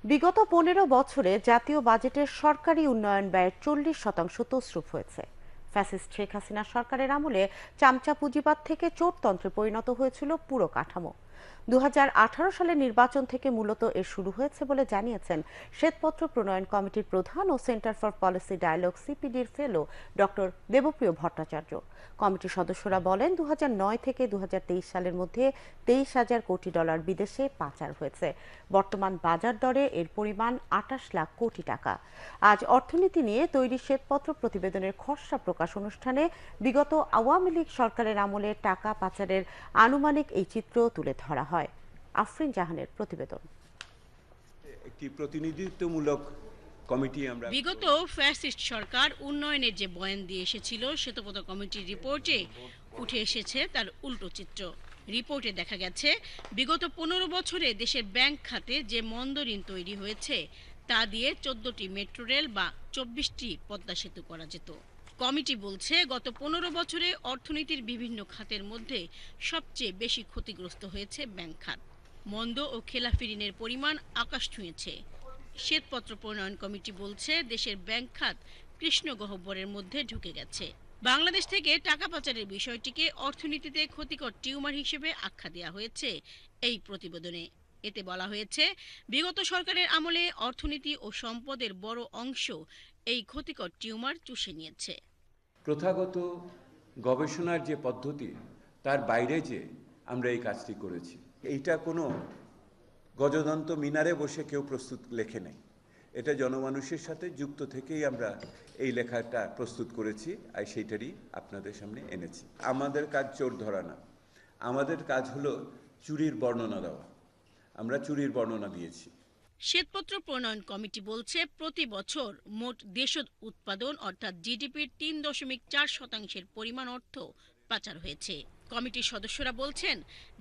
বিগত ১৫ বছরে জাতীয় বাজেটের সরকারি উন্নয়ন ব্যয়ের ৪০% তছরূপ হয়েছে। ফ্যাসিস্ট শেখ হাসিনা সরকারের আমলে চামচা পুঁজিবাদ থেকে চোরতন্ত্রে পরিণত হয়েছিল পুরো কাঠামো। ২০১৮ সালের নির্বাচন থেকে মূলত এর শুরু হয়েছে বলে জানিয়েছেন শ্বেতপত্র প্রণয়ন কমিটির প্রধান ও সেন্টার ফর পলিসি ডায়ালগ সিপিডির ফেলো ডক্টর দেবপ্রিয় ভট্টাচার্য। কমিটির সদস্যরা বলেন ২০০৯ থেকে ২০২৩ সালের মধ্যে ২৩,০০০ কোটি ডলার বিদেশে পাচার হয়েছে। বর্তমান বাজার দরে এর পরিমাণ ২৮ লাখ কোটি টাকা। আজ অর্থনীতি নিয়ে তৈরি শ্বেতপত্র প্রতিবেদনের খসড়া প্রকাশ অনুষ্ঠানে বিগত আওয়ামী লীগ সরকারের আমলে টাকা পাচারের আনুমানিক এই চিত্র তুলে ধরা হয়। আফরিন জাহানের প্রতিবেদন। একটি প্রতিনিধিত্বমূলক কমিটি আমরা বিগত ফ্যাসিস্ট সরকার উন্নয়নের যে বয়ান দিয়ে এসেছিল শ্বেতপত্র কমিটির রিপোর্টে উঠে এসেছে তার উল্টো চিত্র। রিপোর্টে দেখা গেছে বিগত ১৫ বছরে দেশের ব্যাংক খাতে যে মন্দ ঋণ তৈরি হয়েছে তা দিয়ে ১৪টি মেট্রো রেল বা ২৪টি পদ্মা সেতু করা যেত। কমিটি বলছে গত ১৫ বছরে অর্থনীতির বিভিন্ন খাতের মধ্যে সবচেয়ে বেশি ক্ষতিগ্রস্ত হয়েছে ব্যাংক খাত। মন্দ ও খেলাফি ঋণের পরিমাণ আকাশ ছুঁয়েছে। শ্বেতপত্র প্রণয়ন কমিটি বলছে দেশের ব্যাংক খাত কৃষ্ণগহ্বরের মধ্যে ঢুকে গেছে। বাংলাদেশ থেকে টাকা পাচারের বিষয়টিকে অর্থনীতিতে ক্ষতিকর টিউমার হিসেবে আখ্যা দেওয়া হয়েছে এই প্রতিবেদনে। এতে বলা হয়েছে বিগত সরকারের আমলে অর্থনীতি ও সম্পদের বড় অংশ এই ক্ষতিকর টিউমার চুষে নিয়েছে। প্রথাগত গবেষণার যে পদ্ধতি তার বাইরে যে আমরা এই কাজটি করেছি, এইটা কোনো গজদন্ত মিনারে বসে কেউ প্রস্তুত লেখে নেই। এটা জনমানুষের সাথে যুক্ত থেকেই আমরা এই লেখাটা প্রস্তুত করেছি আর সেইটারই আপনাদের সামনে এনেছি। আমাদের কাজ চোর ধরা না, আমাদের কাজ হলো চুরির বর্ণনা দেওয়া। আমরা চুরির বর্ণনা দিয়েছি। শ্বেতপত্র প্রণয়ন কমিটি বলছে প্রতি বছর মোট দেশজ উৎপাদন অর্থাৎ জিডিপির ৩.৪% পরিমাণ অর্থ পাচার হয়েছে। কমিটির সদস্যরা বলছেন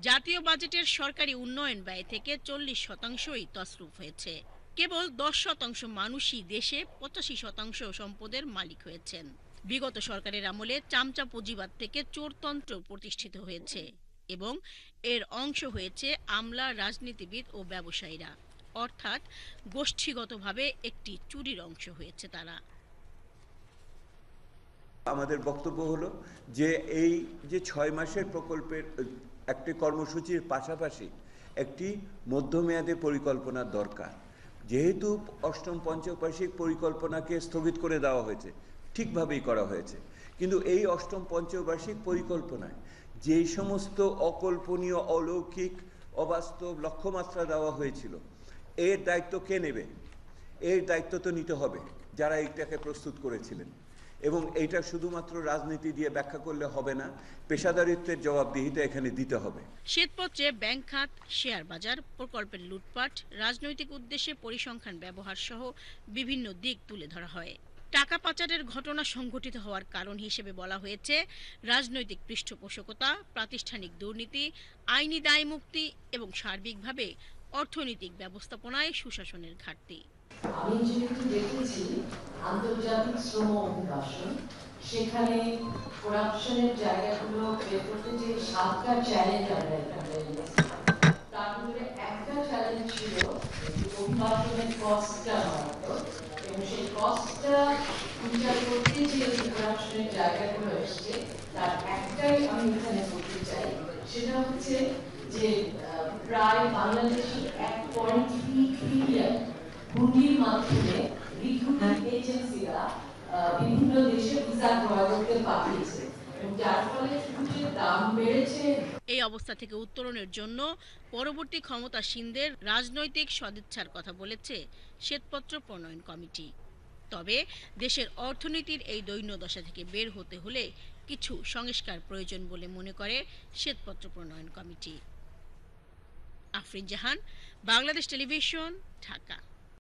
জাতীয় বাজেটের সরকারি উন্নয়ন ব্যয় থেকে ৪০%ই তছরূপ হয়েছে। কেবল ১০% মানুষই দেশে ৮৫% সম্পদের মালিক হয়েছেন। বিগত সরকারের আমলে চামচা পুঁজিবাদ থেকে চোরতন্ত্র প্রতিষ্ঠিত হয়েছে এবং এর অংশ হয়েছে আমলা, রাজনীতিবিদ ও ব্যবসায়ীরা, অর্থাৎ গোষ্ঠীগতভাবে একটি চুরির অংশ হয়েছে তারা। আমাদের বক্তব্য হলো যে এই যে ৬ মাসের প্রকল্পের একটি কর্মসূচির পাশাপাশি একটি মধ্যমেয়াদী পরিকল্পনার দরকার। যেহেতু অষ্টম পঞ্চবার্ষিক পরিকল্পনাকে স্থগিত করে দেওয়া হয়েছে, ঠিকভাবেই করা হয়েছে, কিন্তু এই অষ্টম পঞ্চবার্ষিক পরিকল্পনায় যেই সমস্ত অকল্পনীয়, অলৌকিক, অবাস্তব লক্ষ্যমাত্রা দেওয়া হয়েছিল, এর দায়িত্ব কে নেবে? এর দায়িত্ব তো নিতে হবে যারা এইটাকে প্রস্তুত করেছিলেন। এবং এইটা শুধুমাত্র রাজনীতি দিয়ে ব্যাখ্যা করলে হবে না, পেশাদারিত্বের জবাবদিহিতা এখানে দিতে হবে। শ্বেতপত্রে ব্যাংক খাত, শেয়ার বাজার, প্রকল্পের লুটপাট, রাজনৈতিক উদ্দেশ্যে পরিসংখ্যান ব্যবহার সহ বিভিন্ন দিক তুলে ধরা হয়। টাকা পাচারের ঘটনা সংঘটিত হওয়ার কারণ হিসেবে বলা হয়েছে রাজনৈতিক পৃষ্ঠপোষকতা, প্রাতিষ্ঠানিক দুর্নীতি, আইনি দায়মুক্তি এবং সার্বিকভাবে অর্থনৈতিক ব্যবস্থাপনায় সুশাসনের ঘাটতি। আমি যেহেতু দেখেছি আন্তর্জাতিক শ্রম অভিবাসন, সেখানে করাপশনের জায়গাগুলো বের করতে যে 7টা চ্যালেঞ্জ আমরা এখানে তার মধ্যে একটা চ্যালেঞ্জ ছিল অভিবাসনের কস্টটা বাড়ানো, এবং সেই কস্টটা বিচার করতে যে করাপশনের জায়গাগুলো এসছে তার একটাই আমি এখানে বলতে চাই, সেটা হচ্ছে যে প্রায় বাংলাদেশি 1.3 ট্রিলিয়ন হুন্ডির মাধ্যমে রিক্রুটিং এজেন্সিরা বিভিন্ন দেশে ভিসা ক্রয় করতে পাঠিয়েছে, এবং যার ফলে যে দাম বেড়েছে। এই অবস্থা থেকে উত্তরণের জন্য পরবর্তী ক্ষমতাসীনদের রাজনৈতিক সদিচ্ছার কথা বলেছে শ্বেতপত্র প্রণয়ন কমিটি। তবে দেশের অর্থনীতির এই দৈন্যদশা থেকে বের হতে হলে কিছু সংস্কার প্রয়োজন বলে মনে করে শ্বেতপত্র প্রণয়ন কমিটি। আফরিন জাহান, বাংলাদেশ টেলিভিশন, ঢাকা।